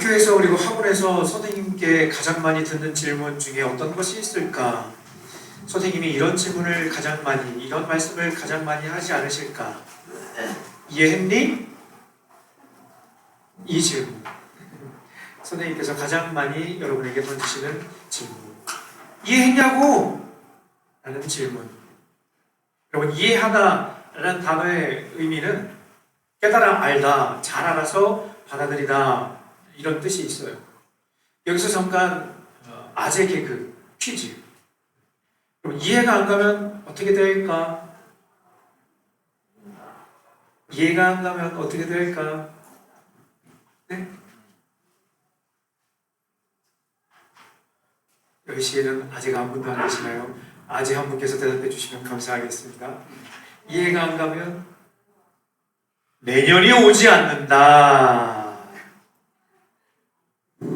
학교에서 그리고 학원에서 선생님께 가장 많이 듣는 질문 중에 어떤 것이 있을까? 선생님이 이런 질문을 가장 많이, 이런 말씀을 가장 많이 하지 않으실까? 이해했니? 이 질문. 선생님께서 가장 많이 여러분에게 던지시는 질문. 이해했냐고? 라는 질문. 여러분, 이해하다 라는 단어의 의미는 깨달아, 알다, 잘 알아서 받아들이다, 이런 뜻이 있어요. 여기서 잠깐 아재 개그, 퀴즈. 그럼 이해가 안 가면 어떻게 될까? 이해가 안 가면 어떻게 될까? 네? 10시에는 아직 한 분도 안 계시나요? 아직 한 분께서 대답해 주시면 감사하겠습니다. 이해가 안 가면 내년이 오지 않는다. 네.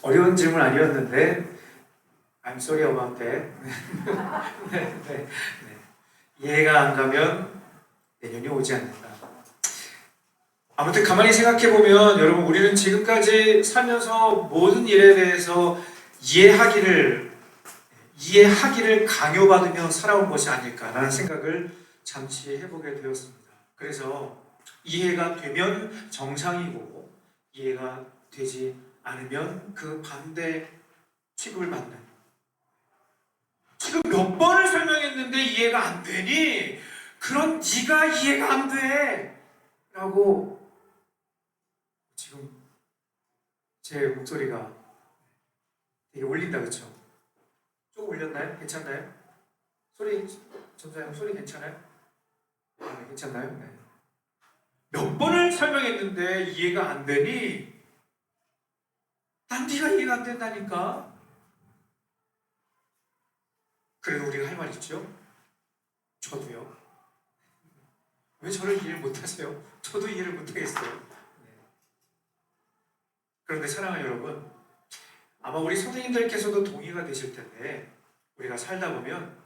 어려운 질문 아니었는데 I'm sorry about that. 네, 네, 네. 이해가 안 가면 내년이 오지 않는다. 아무튼 가만히 생각해보면 여러분, 우리는 지금까지 살면서 모든 일에 대해서 이해하기를 강요받으며 살아온 것이 아닐까라는 생각을 잠시 해보게 되었습니다. 그래서 이해가 되면 정상이고 이해가 되지 않으면 그 반대 취급을 받는. 지금 몇 번을 설명했는데 이해가 안 되니? 그럼 네가 이해가 안 돼! 라고 지금 제 목소리가 되게 울린다, 그쵸? 조금 울렸나요? 괜찮나요? 소리, 전사님 소리 괜찮아요? 아, 괜찮나요? 네. 몇 번을 설명했는데 이해가 안 되니? 난 네가 이해가 안 된다니까? 그래도 우리가 할 말 있죠? 저도요. 왜 저를 이해를 못하세요? 저도 이해를 못하겠어요. 네. 그런데 사랑하는 여러분, 아마 우리 선생님들께서도 동의가 되실 텐데 우리가 살다 보면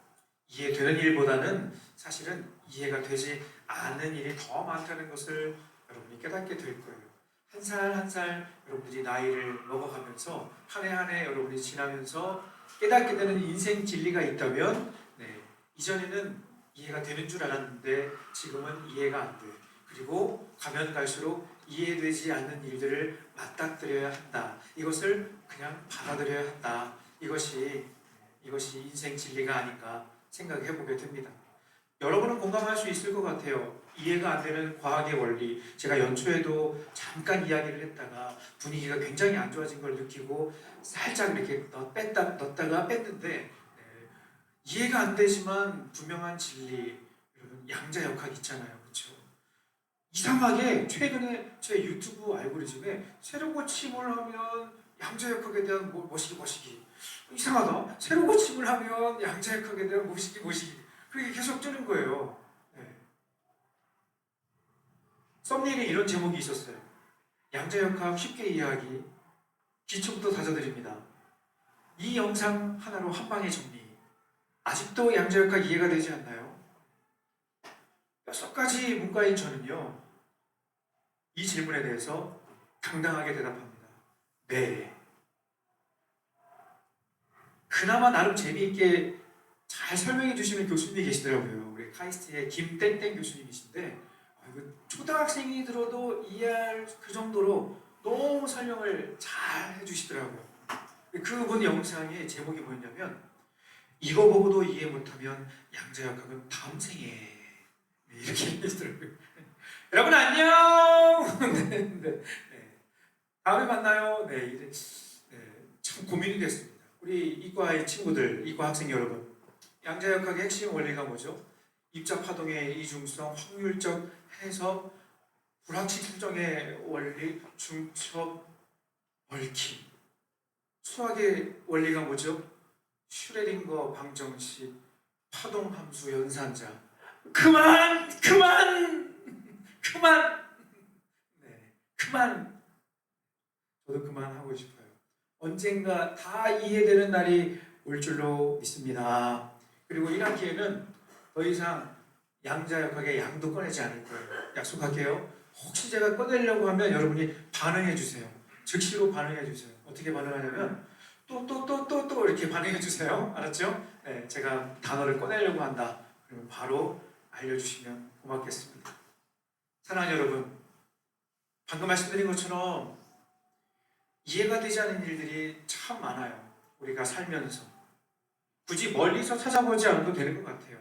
이해되는 일보다는 사실은 이해가 되지 않는 일이 더 많다는 것을 여러분이 깨닫게 될 거예요. 한 살 한 살 여러분들이 나이를 먹어가면서 한 해 한 해 여러분이 지나면서 깨닫게 되는 인생 진리가 있다면, 네, 이전에는 이해가 되는 줄 알았는데 지금은 이해가 안 돼. 그리고 가면 갈수록 이해되지 않는 일들을 맞닥뜨려야 한다. 이것을 그냥 받아들여야 한다. 이것이 인생 진리가 아닌가 생각해 보게 됩니다. 여러분은 공감할 수 있을 것 같아요. 이해가 안 되는 과학의 원리. 제가 연초에도 잠깐 이야기를 했다가 분위기가 굉장히 안 좋아진 걸 느끼고 살짝 이렇게 넣었다가 뺐는데, 네, 이해가 안 되지만 분명한 진리, 여러분, 양자역학 있잖아요. 그렇죠? 이상하게 최근에 제 유튜브 알고리즘에 새로 고침을 하면 양자역학에 대한 모시기 이상하다. 새로 고침을 하면 양자역학에 대한 모시기 그게 계속 뜨는 거예요. 네. 썸네일에 이런 제목이 있었어요. 양자역학 쉽게 이해하기, 기초부터 다져드립니다. 이 영상 하나로 한 방에 정리. 아직도 양자역학 이해가 되지 않나요? 6가지 문과인 저는요, 이 질문에 대해서 당당하게 대답합니다. 네. 그나마 나름 재미있게 잘 설명해 주시는 교수님이 계시더라고요. 우리 카이스트의 김땡땡 교수님이신데, 초등학생이 들어도 이해할 그 정도로 너무 설명을 잘 해주시더라고요. 그분 영상의 제목이 뭐였냐면, 이거 보고도 이해 못하면 양자역학은 다음 생에, 이렇게 얘기하시더라고요. 여러분 안녕. 네, 네. 다음에 만나요. 네, 참 고민이 됐습니다. 우리 이과의 친구들, 이과 학생 여러분, 양자역학의 핵심 원리가 뭐죠? 입자 파동의 이중성, 확률적 해석, 불확실 추정의 원리, 중첩, 얽힘. 수학의 원리가 뭐죠? 슈레딩거 방정식, 파동함수 연산자. 그만! 네, 그만! 저도 그만하고 싶어요. 언젠가 다 이해되는 날이 올 줄로 믿습니다. 그리고 1학기에는 더 이상 양자역학의 양도 꺼내지 않을 거예요. 약속할게요. 혹시 제가 꺼내려고 하면 여러분이 반응해 주세요. 즉시로 반응해 주세요. 어떻게 반응하냐면 또 이렇게 반응해 주세요. 알았죠? 네, 제가 단어를 꺼내려고 한다. 그러면 바로 알려주시면 고맙겠습니다. 사랑하는 여러분, 방금 말씀드린 것처럼 이해가 되지 않는 일들이 참 많아요. 우리가 살면서 굳이 멀리서 찾아보지 않아도 되는 것 같아요.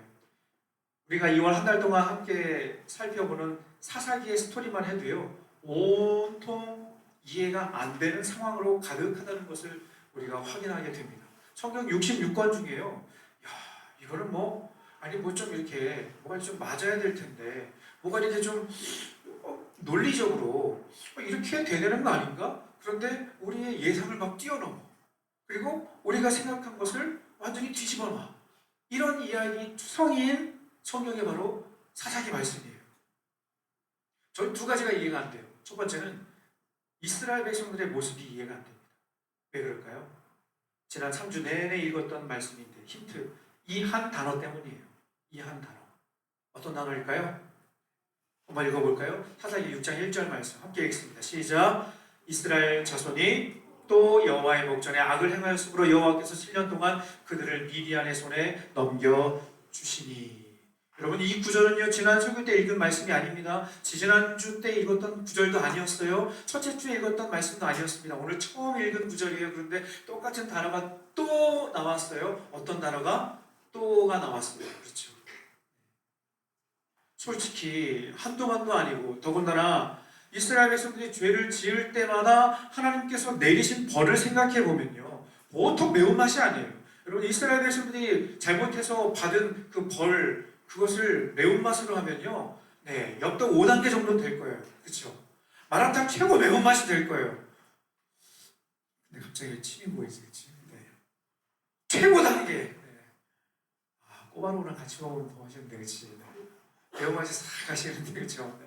우리가 2월 한 달 동안 함께 살펴보는 사사기의 스토리만 해도요, 온통 이해가 안 되는 상황으로 가득하다는 것을 우리가 확인하게 됩니다. 성경 66권 중에요, 야, 이거는 아니 좀 이렇게 뭐가 좀 맞아야 될 텐데, 뭐가 이렇게 좀 논리적으로 이렇게 되는 거 아닌가? 그런데 우리의 예상을 막 뛰어넘어. 그리고 우리가 생각한 것을 완전히 뒤집어 놔. 이런 이야기 투성이인 성경이 바로 사사기 말씀이에요. 저는 두 가지가 이해가 안 돼요. 첫 번째는 이스라엘 백성들의 모습이 이해가 안 됩니다. 왜 그럴까요? 지난 3주 내내 읽었던 말씀인데 힌트, 이 한 단어 때문이에요. 이 한 단어. 어떤 단어일까요? 한번 읽어볼까요? 사사기 6장 1절 말씀 함께 읽습니다. 시작. 이스라엘 자손이 또 여호와의 목전에 악을 행하였으므로 여호와께서 7년 동안 그들을 미디안의 손에 넘겨주시니. 여러분, 이 구절은요, 지난 설교 때 읽은 말씀이 아닙니다. 지지난주 때 읽었던 구절도 아니었어요. 첫째 주에 읽었던 말씀도 아니었습니다. 오늘 처음 읽은 구절이에요. 그런데 똑같은 단어가 또 나왔어요. 어떤 단어가? 또가 나왔습니다. 그렇죠. 솔직히 한동안도 아니고, 더군다나 이스라엘 백성들이 죄를 지을 때마다 하나님께서 내리신 벌을 생각해 보면요, 보통 매운맛이 아니에요. 여러분, 이스라엘 백성들이 잘못해서 받은 그 벌, 그것을 매운맛으로 하면요, 네, 엽떡 5단계 정도는 될 거예요. 그렇죠? 마라탕 최고 매운맛이 될 거예요. 근데 갑자기 침이 보이지, 그치? 네. 최고 단계. 네. 아, 꼬바로우랑 같이 먹으면 더 맛있는데, 그치? 네. 매운맛이 싹 가시는데, 그쵸? 네.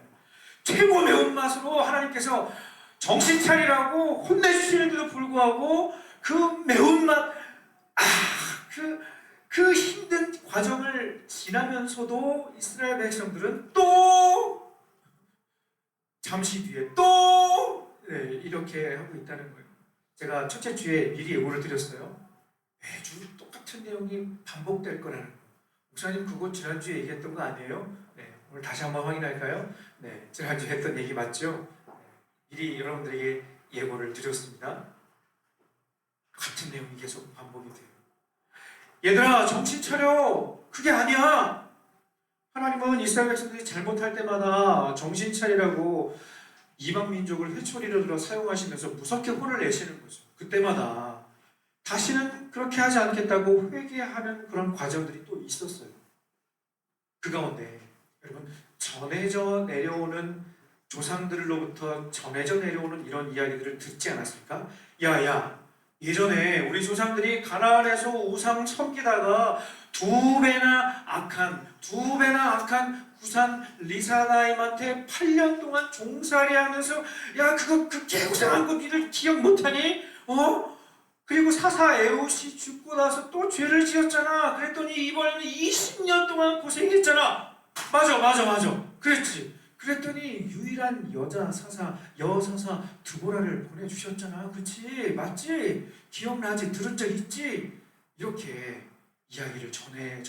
최고 매운맛으로 하나님께서 정신 차리라고 혼내주시는데도 불구하고 그 매운맛, 그 힘든 과정을 지나면서도 이스라엘 백성들은 또 잠시 뒤에 또 이렇게 하고 있다는 거예요. 제가 첫째 주에 미리 예고를 드렸어요. 매주 똑같은 내용이 반복될 거라는 거. 목사님, 그거 지난주에 얘기했던 거 아니에요? 네, 오늘 다시 한번 확인할까요? 네, 지난주에 했던 얘기 맞죠? 미리 여러분들에게 예고를 드렸습니다. 같은 내용이 계속 반복이 돼요. 얘들아, 정신 차려! 그게 아니야! 하나님은 이스라엘 백성들이 잘못할 때마다 정신 차리라고 이방 민족을 회초리로 들어 사용하시면서 무섭게 혼을 내시는 거죠. 그때마다 다시는 그렇게 하지 않겠다고 회개하는 그런 과정들이 또 있었어요. 그 가운데 여러분, 전해져 내려오는 조상들로부터 전해져 내려오는 이런 이야기들을 듣지 않았습니까? 야야, 예전에 우리 조상들이 가나안에서 우상 섬기다가 두 배나 악한 구산 리사나임한테 8년 동안 종살이 하면서, 야, 그 개고생한 거 니들 기억 못하니? 그리고 사사 에웃이 죽고 나서 또 죄를 지었잖아. 그랬더니 이번에는 20년 동안 고생했잖아. 맞아. 그랬지. 그랬더니 유일한 여사사 드보라를 보내주셨잖아. 그치? 맞지? 기억나지? 들은 적 있지? 이렇게 이야기를 전에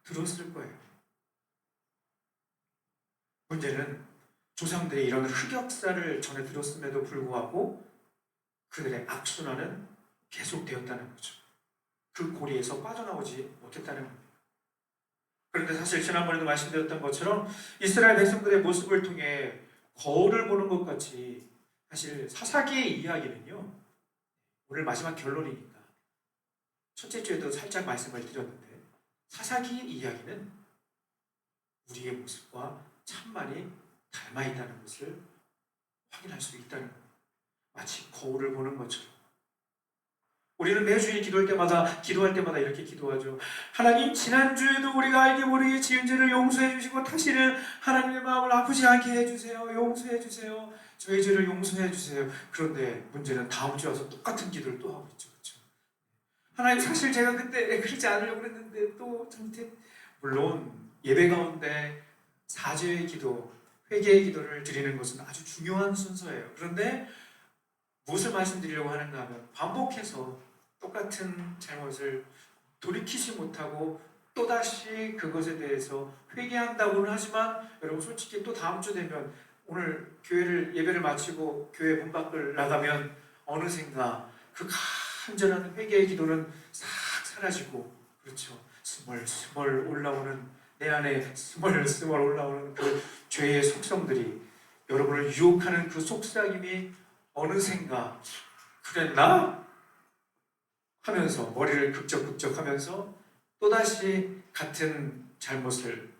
들었을 거예요. 문제는 조상들이 이런 흑역사를 전해 들었음에도 불구하고 그들의 악순환은 계속되었다는 거죠. 그 고리에서 빠져나오지 못했다는 겁니다. 그런데 사실 지난번에도 말씀드렸던 것처럼 이스라엘 백성들의 모습을 통해 거울을 보는 것 같이 사실 사사기의 이야기는요, 오늘 마지막 결론이니까 첫째 주에도 살짝 말씀을 드렸는데, 사사기의 이야기는 우리의 모습과 참 많이 닮아 있다는 것을 확인할 수 있다는 겁니다. 마치 거울을 보는 것처럼 우리는 매주일 기도할 때마다 이렇게 기도하죠. 하나님, 지난주에도 우리가 알게 모르게 지은 죄를 용서해 주시고 다시는 하나님의 마음을 아프지 않게 해주세요. 용서해 주세요. 저희 죄를 용서해 주세요. 그런데 문제는 다음 주에 와서 똑같은 기도를 또 하고 있죠. 그렇죠? 하나님, 사실 제가 그때 그러지 않으려고 그랬는데 또 잘못했. 물론 예배 가운데 사죄의 기도, 회개의 기도를 드리는 것은 아주 중요한 순서예요. 그런데 무엇을 말씀드리려고 하는가 하면 반복해서 똑같은 잘못을 돌이키지 못하고 또다시 그것에 대해서 회개한다고는 하지만 여러분 솔직히 또 다음 주 되면 오늘 예배를 마치고 교회 문 밖을 나가면 어느샌가 그 간절한 회개의 기도는 싹 사라지고 그렇죠. 스멀스멀 올라오는 내 안에 스멀스멀 올라오는 그 죄의 속성들이 여러분을 유혹하는 그 속삭임이 어느샌가 그랬나? 하면서 머리를 극적극적 하면서 또다시 같은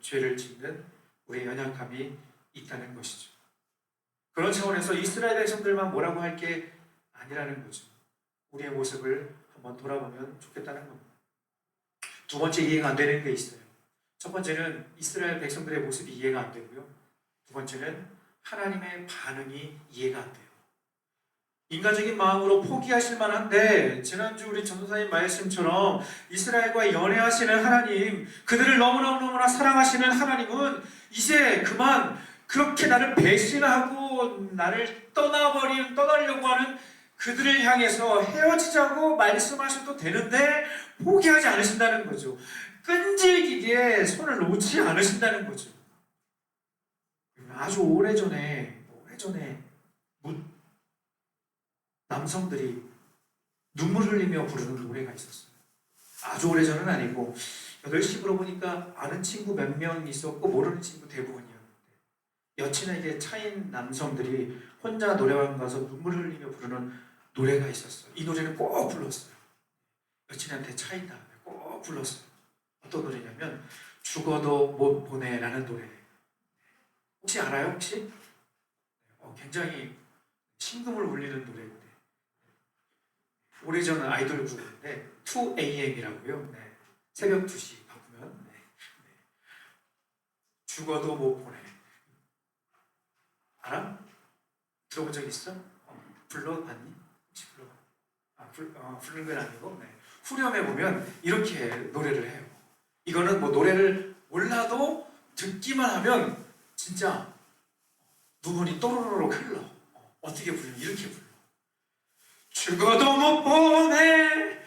죄를 짓는 우리의 연약함이 있다는 것이죠. 그런 차원에서 이스라엘 백성들만 뭐라고 할 게 아니라는 거죠. 우리의 모습을 한번 돌아보면 좋겠다는 겁니다. 두 번째 이해가 안 되는 게 있어요. 첫 번째는 이스라엘 백성들의 모습이 이해가 안 되고요. 두 번째는 하나님의 반응이 이해가 안 돼요. 인간적인 마음으로 포기하실 만한데 지난주 우리 전도사님 말씀처럼 이스라엘과 연애하시는 하나님, 그들을 너무나 사랑하시는 하나님은 이제 그만 그렇게 나를 배신하고 나를 떠나려고 하는 그들을 향해서 헤어지자고 말씀하셔도 되는데 포기하지 않으신다는 거죠. 끈질기게 손을 놓지 않으신다는 거죠. 아주 오래전에 남성들이 눈물 흘리며 부르는 노래가 있었어요. 아주 오래전은 아니고 8시부로 보니까 아는 친구 몇 명 있었고 모르는 친구 대부분이었는데 여친에게 차인 남성들이 혼자 노래방 가서 눈물 흘리며 부르는 노래가 있었어요. 이 노래는 꼭 불렀어요. 여친한테 차인 다음에 꼭 불렀어요. 어떤 노래냐면 죽어도 못 보내라는 노래. 혹시 알아요? 혹시? 굉장히 심금을 울리는 노래인데 오래전 아이돌 그룹인데 2AM이라고요. 네. 새벽 2시 바꾸면 죽어도 못 보내. 알아? 들어본 적 있어? 불러봤니? 혹시 부르는 건 아니고 후렴에 보면 이렇게 노래를 해요. 이거는 뭐 노래를 몰라도 듣기만 하면 진짜 누군이 또르르륵 흘러. 어떻게 부르면 이렇게 불러. 죽어도 못 보내.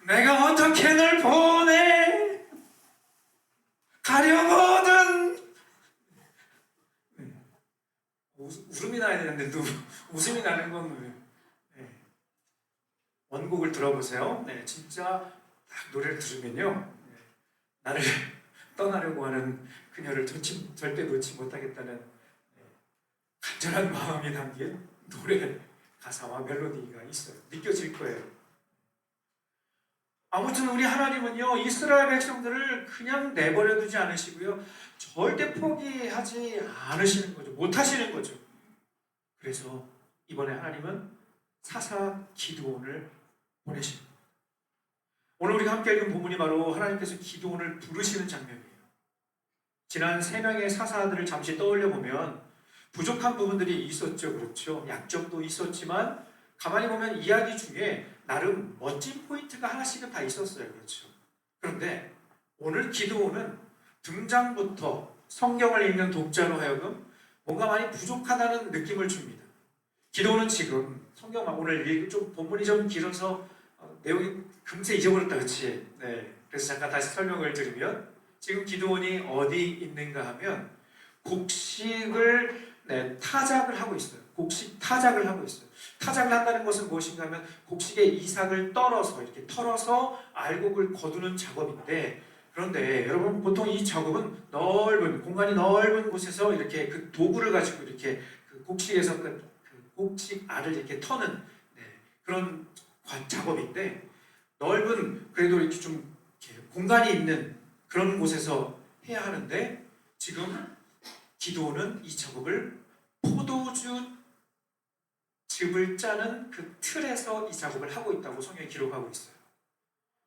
내가 어떻게 널 보내. 가려거든. 웃음이 나야 되는데 웃음이 나는 건 원곡을 들어보세요. 진짜 딱 노래를 들으면요. 나를 떠나려고 하는 그녀를 절대 놓지 못하겠다는 간절한 마음이 담긴 노래 가사와 멜로디가 있어요. 느껴질 거예요. 아무튼 우리 하나님은요 이스라엘 백성들을 그냥 내버려 두지 않으시고요 절대 포기하지 않으시는 거죠. 못하시는 거죠. 그래서 이번에 하나님은 사사 기드온을 보내십니다. 오늘 우리가 함께 읽은 본문이 바로 하나님께서 기드온을 부르시는 장면이에요. 지난 3명의 사사들을 잠시 떠올려 보면 부족한 부분들이 있었죠. 그렇죠. 약점도 있었지만 가만히 보면 이야기 중에 나름 멋진 포인트가 하나씩은 다 있었어요. 그렇죠. 그런데 오늘 기드온은 등장부터 성경을 읽는 독자로 하여금 뭔가 많이 부족하다는 느낌을 줍니다. 기드온은 지금 오늘 좀 본문이 좀 길어서 내용이 금세 잊어버렸다. 그렇지? 그래서 잠깐 다시 설명을 드리면 지금 기드온이 어디 있는가 하면 곡식을 타작을 하고 있어요. 곡식 타작을 하고 있어요. 타작을 한다는 것은 무엇인가 하면 곡식의 이삭을 떨어서 이렇게 털어서 알곡을 거두는 작업인데 그런데 여러분 보통 이 작업은 공간이 넓은 곳에서 이렇게 그 도구를 가지고 이렇게 그 곡식에서 그 곡식 알을 이렇게 터는 그런 작업인데 넓은 그래도 이렇게 좀 이렇게 공간이 있는 그런 곳에서 해야 하는데 지금 기드온은 이 작업을 포도주 즙을 짜는 그 틀에서 이 작업을 하고 있다고 성경에 기록하고 있어요.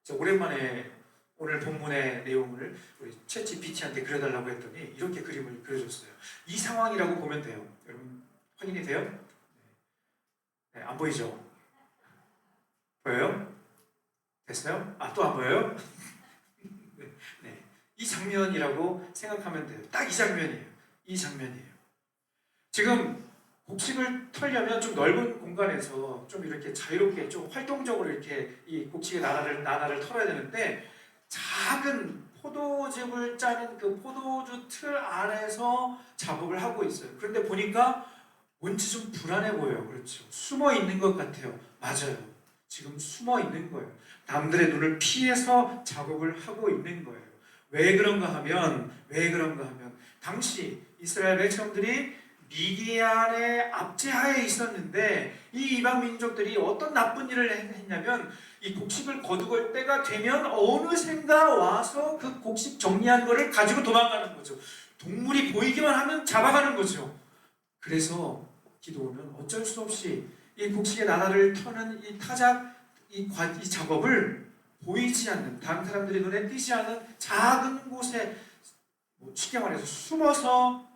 그래서 오랜만에 오늘 본문의 내용을 우리 챗GPT한테 그려달라고 했더니 이렇게 그림을 그려줬어요. 이 상황이라고 보면 돼요. 여러분 확인이 돼요? 안 보이죠? 보여요? 됐어요? 또 안 보여요? 이 장면이라고 생각하면 돼요. 딱 이 장면이에요. 이 장면이에요. 지금 곡식을 털려면 좀 넓은 공간에서 좀 이렇게 자유롭게 좀 활동적으로 이렇게 이 곡식의 나나를 털어야 되는데 작은 포도즙을 짜는 그 포도주 틀 안에서 작업을 하고 있어요. 그런데 보니까 뭔지 좀 불안해 보여요. 그렇죠. 숨어 있는 것 같아요. 맞아요. 지금 숨어 있는 거예요. 남들의 눈을 피해서 작업을 하고 있는 거예요. 왜 그런가 하면 당시 이스라엘 백성들이 미디안의 압제하에 있었는데 이 이방 민족들이 어떤 나쁜 일을 했냐면 이 곡식을 거두걸 때가 되면 어느샌가 와서 그 곡식 정리한 거를 가지고 도망가는 거죠. 동물이 보이기만 하면 잡아가는 거죠. 그래서 기도는 어쩔 수 없이 이 곡식의 나라를 터는 이 타작 이 작업을 보이지 않는 다른 사람들이 눈에 띄지 않은 작은 곳에 쉽게 말해서 숨어서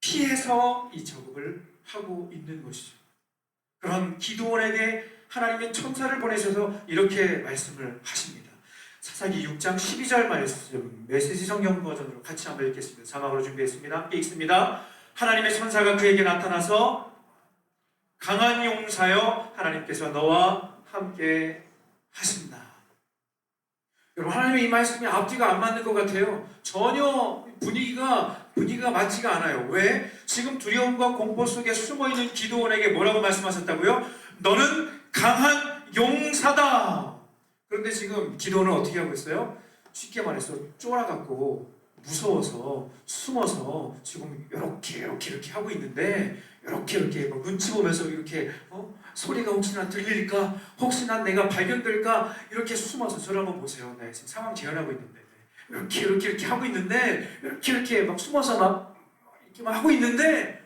피해서 이 작업을 하고 있는 것이죠. 그런 기드온에게 하나님의 천사를 보내셔서 이렇게 말씀을 하십니다. 사사기 6장 12절 말씀 메시지 성경 버전으로 같이 한번 읽겠습니다. 자막으로 준비했습니다. 함께 읽습니다. 하나님의 천사가 그에게 나타나서 강한 용사여 하나님께서 너와 함께 하신다. 여러분 하나님의 이 말씀이 앞뒤가 안 맞는 것 같아요. 전혀 분위기가 맞지가 않아요. 왜? 지금 두려움과 공포 속에 숨어있는 기드온에게 뭐라고 말씀하셨다고요? 너는 강한 용사다. 그런데 지금 기드온은 어떻게 하고 있어요? 쉽게 말해서 쫄아갖고 무서워서 숨어서 지금 이렇게 하고 있는데 이렇게 막 눈치 보면서 이렇게 소리가 혹시나 들릴까? 혹시나 내가 발견될까? 이렇게 숨어서 저를 한번 보세요. 네, 지금 상황 재현하고 있는데 이렇게 하고 있는데 이렇게 막 숨어서 막 이렇게 막 하고 있는데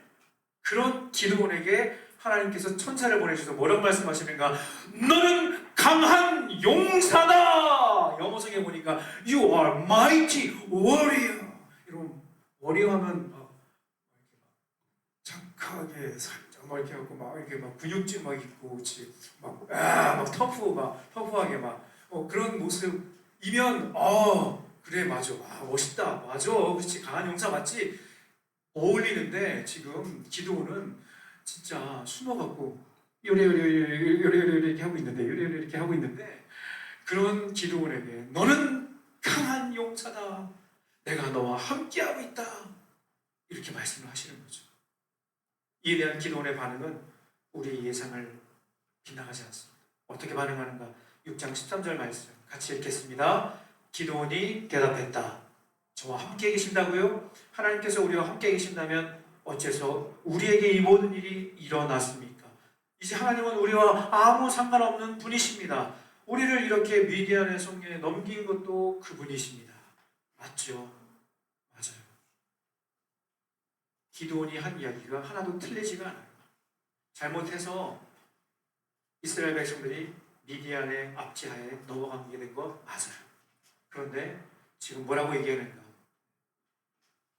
그런 기드온에게 하나님께서 천사를 보내셔서 뭐라고 말씀하시는가? 너는 강한 용사다! 영어성에 보니까 You are mighty warrior. 이런 워리어 하면 착하게 살짝 막 이렇게 하고 막 이렇게 막 근육질 막 있고 그렇지 막 터프하게 막 그런 모습이면 그래 맞아 멋있다 맞아 그렇지 강한 용사 맞지 어울리는데 지금 기드온은 진짜 숨어갖고 요래 이렇게 하고 있는데 요래 이렇게 하고 있는데 그런 기드온에게 너는 강한 용사다 내가 너와 함께하고 있다 이렇게 말씀을 하시는 거죠. 이에 대한 기드온의 반응은 우리의 예상을 빗나가지 않습니다. 어떻게 반응하는가? 6장 13절 말씀 같이 읽겠습니다. 기드온이 대답했다. 저와 함께 계신다고요? 하나님께서 우리와 함께 계신다면 어째서 우리에게 이 모든 일이 일어났습니까? 이제 하나님은 우리와 아무 상관없는 분이십니다. 우리를 이렇게 미디안의 성경에 넘긴 것도 그분이십니다. 맞죠? 맞아요. 기드온이 한 이야기가 하나도 틀리지가 않아요. 잘못해서 이스라엘 백성들이 미디안의 압제하에 넘어가게 된 거 맞아요. 그런데 지금 뭐라고 얘기하는가?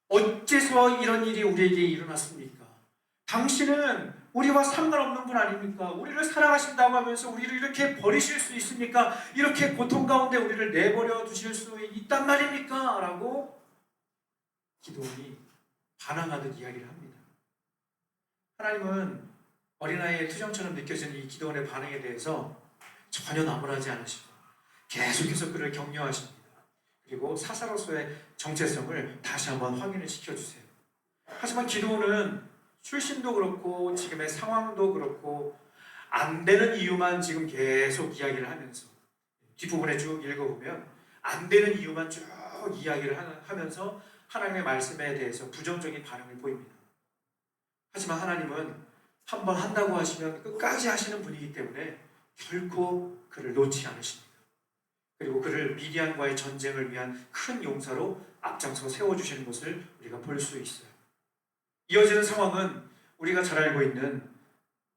어째서 이런 일이 우리에게 일어났습니까? 당신은 우리와 상관없는 분 아닙니까? 우리를 사랑하신다고 하면서 우리를 이렇게 버리실 수 있습니까? 이렇게 고통 가운데 우리를 내버려 두실 수 있단 말입니까? 라고 기드온이 반항하듯 이야기를 합니다. 하나님은 어린아이의 투정처럼 느껴지는 이 기드온의 반응에 대해서 전혀 나무라지 않으시고 계속해서 그를 격려하십니다. 그리고 사사로서의 정체성을 다시 한번 확인을 시켜주세요. 하지만 기드온은 출신도 그렇고 지금의 상황도 그렇고 안 되는 이유만 지금 계속 이야기를 하면서 뒷부분에 쭉 읽어보면 안 되는 이유만 쭉 이야기를 하면서 하나님의 말씀에 대해서 부정적인 반응을 보입니다. 하지만 하나님은 한번 한다고 하시면 끝까지 하시는 분이기 때문에 결코 그를 놓지 않으십니다. 그리고 그를 미디안과의 전쟁을 위한 큰 용사로 앞장서 세워주시는 것을 우리가 볼 수 있어요. 이어지는 상황은 우리가 잘 알고 있는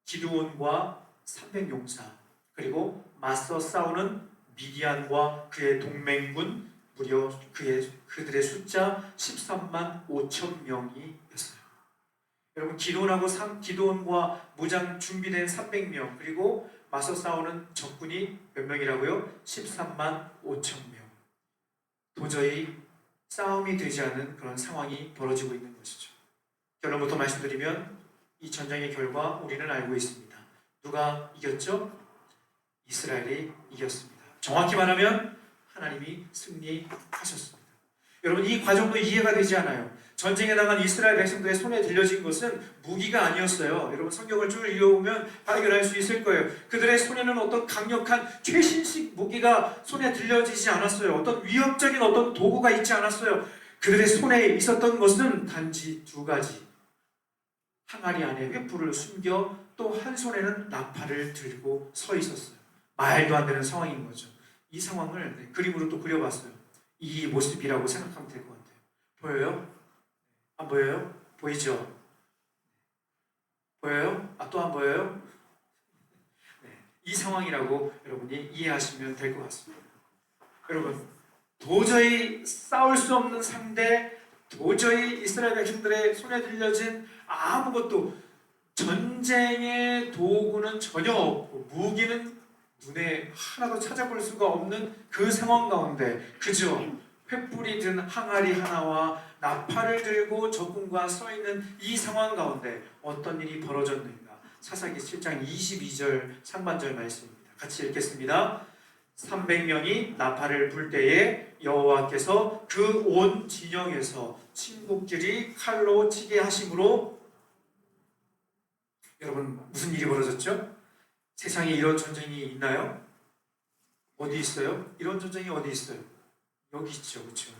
기드온과 300용사 그리고 맞서 싸우는 미디안과 그의 동맹군 무려 그들의 숫자 13만 5천 명이었어요. 여러분 기드온과 무장 준비된 300명 그리고 맞서 싸우는 적군이 몇 명이라고요? 13만 5천 명. 도저히 싸움이 되지 않는 그런 상황이 벌어지고 있는 것이죠. 결론부터 말씀드리면 이 전쟁의 결과 우리는 알고 있습니다. 누가 이겼죠? 이스라엘이 이겼습니다. 정확히 말하면 하나님이 승리하셨습니다. 여러분, 이 과정도 이해가 되지 않아요. 전쟁에 나간 이스라엘 백성들의 손에 들려진 것은 무기가 아니었어요. 여러분, 성경을 쭉 읽어보면 발견할 수 있을 거예요. 그들의 손에는 어떤 강력한 최신식 무기가 손에 들려지지 않았어요. 어떤 위협적인 어떤 도구가 있지 않았어요. 그들의 손에 있었던 것은 단지 두 가지. 항아리 안에 횃불을 숨겨 또 한 손에는 나팔을 들고 서 있었어요. 말도 안 되는 상황인 거죠. 이 상황을 그림으로 또 그려봤어요. 이 모습이라고 생각하면 될 것 같아요. 보여요? 안 보여요? 보이죠? 보여요? 또 안 보여요? 네, 이 상황이라고 여러분이 이해하시면 될 것 같습니다. 여러분, 도저히 싸울 수 없는 상대, 도저히 이스라엘 백성들의 손에 들려진 아무것도, 전쟁의 도구는 전혀 없고 무기는 눈에 하나도 찾아볼 수가 없는 그 상황 가운데 그저 횃불이 든 항아리 하나와 나팔을 들고 적군과 서 있는 이 상황 가운데 어떤 일이 벌어졌는가? 사사기 7장 22절 상반절 말씀입니다. 같이 읽겠습니다. 300명이 나팔을 불 때에 여호와께서 그 온 진영에서 친국들이 칼로 치게 하심으로. 여러분, 무슨 일이 벌어졌죠? 세상에 이런 전쟁이 있나요? 어디 있어요? 이런 전쟁이 어디 있어요? 여기 있죠. 그렇죠?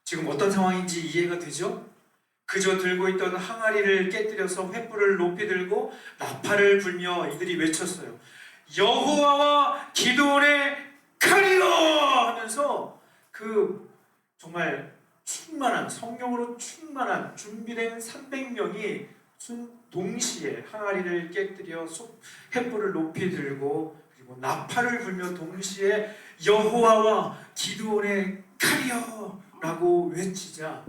지금 어떤 상황인지 이해가 되죠? 그저 들고 있던 항아리를 깨뜨려서 횃불을 높이 들고 나팔을 불며 이들이 외쳤어요. 여호와와 기드온의 칼이여! 하면서 그 정말 충만한, 성령으로 충만한 준비된 300명이 동시에 항아리를 깨뜨려 횃불을 높이 들고 그리고 나팔을 불며 동시에 여호와와 기드온의 칼이여! 라고 외치자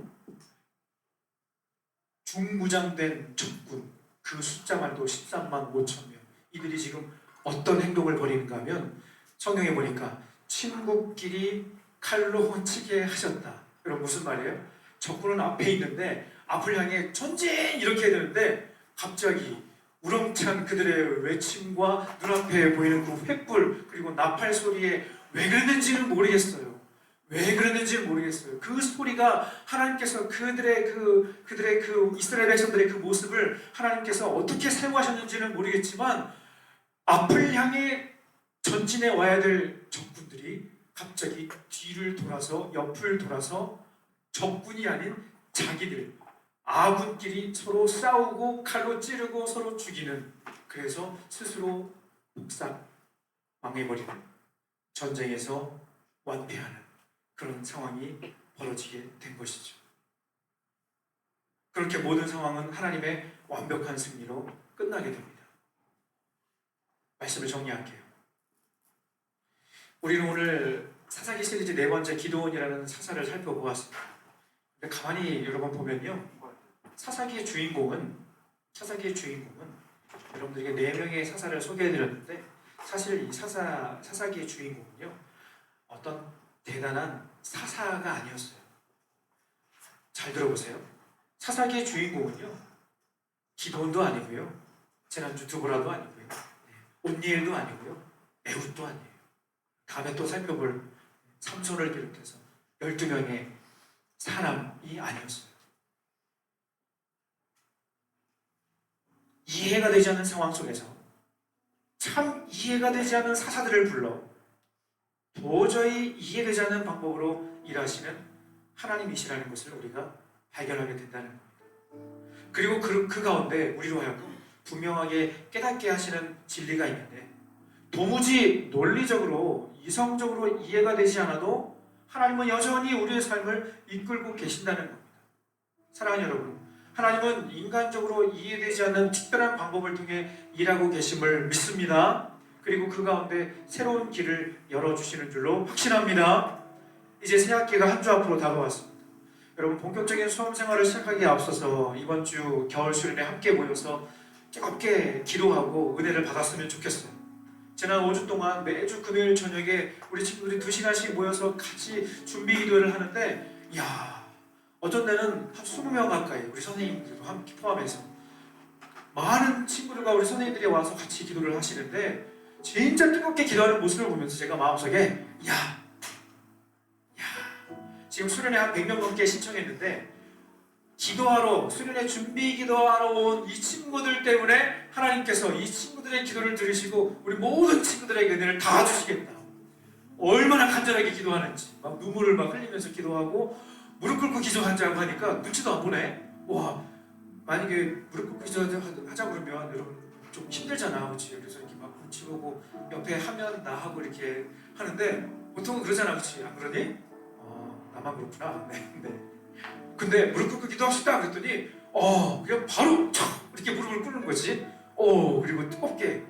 중무장된 적군, 그 숫자만도 13만 5천 명, 이들이 지금 어떤 행동을 벌이는가 하면 성경에 보니까 친구끼리 칼로 치게 하셨다. 여러분, 무슨 말이에요? 적군은 앞에 있는데 앞을 향해 전진 이렇게 해야 되는데 갑자기 우렁찬 그들의 외침과 눈앞에 보이는 그 횃불 그리고 나팔 소리에 왜 그랬는지는 모르겠어요. 왜 그랬는지는 모르겠어요. 그 소리가 하나님께서 그들의 그 이스라엘 백성들의 그 모습을 하나님께서 어떻게 사용하셨는지는 모르겠지만 앞을 향해 전진해 와야 될 적군들이 갑자기 뒤를 돌아서 옆을 돌아서 적군이 아닌 자기들, 아군끼리 서로 싸우고 칼로 찌르고 서로 죽이는, 그래서 스스로 복사 망해버리는, 전쟁에서 완패하는 그런 상황이 벌어지게 된 것이죠. 그렇게 모든 상황은 하나님의 완벽한 승리로 끝나게 됩니다. 말씀을 정리할게요. 우리는 오늘 사사기 시리즈 네 번째 기드온이라는 사사를 살펴보았습니다. 근데 가만히 여러분 보면요, 사사기의 주인공은 여러분들에게 네 명의 사사를 소개해드렸는데 사실 이 사사기의 주인공은요, 어떤 대단한 사사가 아니었어요. 잘 들어보세요. 사사기의 주인공은요, 기드온도 아니고요, 지난주 두보라도 아니고요, 온니엘도 아니고요, 에훗도 아니에요. 다음에 또 살펴볼 삼손을 비롯해서 12명의 사람이 아니었어요. 이해가 되지 않는 상황 속에서 참 이해가 되지 않는 사사들을 불러 도저히 이해되지 않는 방법으로 일하시는 하나님이시라는 것을 우리가 발견하게 된다는 겁니다. 그리고 그 가운데 우리로 하여금 분명하게 깨닫게 하시는 진리가 있는데 도무지 논리적으로 이성적으로 이해가 되지 않아도 하나님은 여전히 우리의 삶을 이끌고 계신다는 겁니다. 사랑하는 여러분, 하나님은 인간적으로 이해되지 않는 특별한 방법을 통해 일하고 계심을 믿습니다. 그리고 그 가운데 새로운 길을 열어주시는 줄로 확신합니다. 이제 새학기가 한 주 앞으로 다가왔습니다. 여러분, 본격적인 수험 생활을 시작하기에 앞서서 이번 주 겨울 수련회 함께 모여서 뜨겁게 기도하고 은혜를 받았으면 좋겠어요. 지난 5주 동안 매주 금요일 저녁에 우리 친구들이 2시간씩 모여서 같이 준비 기도를 하는데, 어쩐 데는 한 20명 가까이 우리 선생님들도 함께 포함해서 많은 친구들과 우리 선생님들이 와서 같이 기도를 하시는데 진짜 뜨겁게 기도하는 모습을 보면서 제가 마음속에 지금 수련회 한 100명 넘게 신청했는데 기도하러 수련회 준비 기도하러 온 이 친구들 때문에 하나님께서 이 친구들의 기도를 들으시고 우리 모든 친구들에게 은혜를 다 주시겠다. 얼마나 간절하게 기도하는지 막 눈물을 막 흘리면서 기도하고 무릎 꿇고 기도하자고 하니까 눈치도 안 보네. 와, 만약에 무릎 꿇고 기도하자 그러면 여러분 좀 힘들잖아, 그렇지? 그래서 이렇게 막 눈치 보고 옆에 하면 나하고 이렇게 하는데 보통은 그러잖아, 그렇지? 안 그러니? 나만 그렇구나. 네. 근데 무릎 꿇고 기도합시다 그랬더니 그냥 바로 이렇게 무릎을 꿇는 거지. 그리고 뜨겁게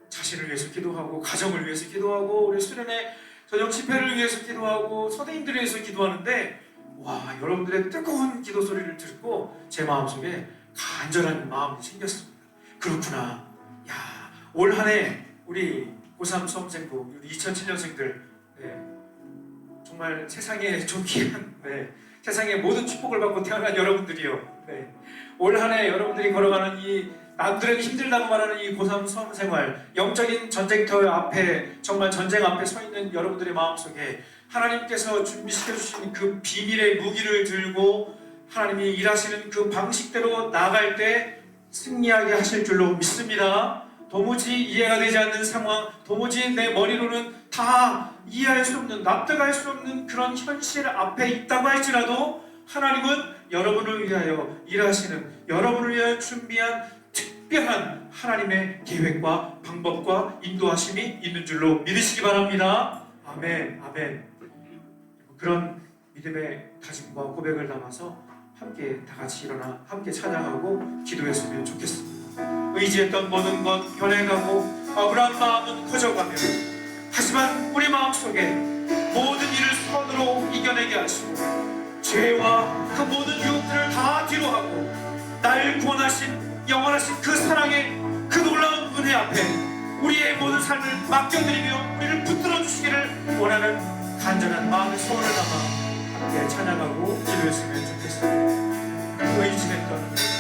자신을 위해서 기도하고 가정을 위해서 기도하고 우리 수련회 저녁 집회를 위해서 기도하고 선생님들을 위해서 기도하는데 와, 여러분들의 뜨거운 기도 소리를 듣고 제 마음속에 간절한 마음이 생겼습니다. 그렇구나. 올 한 해 우리 고3 수험생부 우리 2007년생들 정말 세상에 존귀한 세상의 모든 축복을 받고 태어난 여러분들이요. 올 한 해 여러분들이 걸어가는 이 남들은 힘들다고 말하는 이 고3 수험생활 영적인 전쟁터 앞에 정말 전쟁 앞에 서 있는 여러분들의 마음속에 하나님께서 준비시켜 주신 그 비밀의 무기를 들고 하나님이 일하시는 그 방식대로 나아갈 때 승리하게 하실 줄로 믿습니다. 도무지 이해가 되지 않는 상황, 도무지 내 머리로는 다 이해할 수 없는, 납득할 수 없는 그런 현실 앞에 있다고 할지라도 하나님은 여러분을 위하여 일하시는, 여러분을 위하여 준비한 특별한 하나님의 계획과 방법과 인도하심이 있는 줄로 믿으시기 바랍니다. 아멘, 아멘. 그런 믿음의 다짐과 고백을 담아서 함께 다 같이 일어나 함께 찬양하고 기도했으면 좋겠습니다. 의지했던 모든 것 변해가고 억울한 마음은 커져가며 하지만 우리 마음속에 모든 일을 선으로 이겨내게 하시고 죄와 그 모든 유혹들을 다 뒤로하고 날 구원하신 영원하신 그 사랑의 그 놀라운 은혜 앞에 우리의 모든 삶을 맡겨드리며 우리를 붙들어 주시기를 원하는 간절한 마음의 소원을 담아 함께 찬양하고 기도했으면 좋겠습니다. 의지했던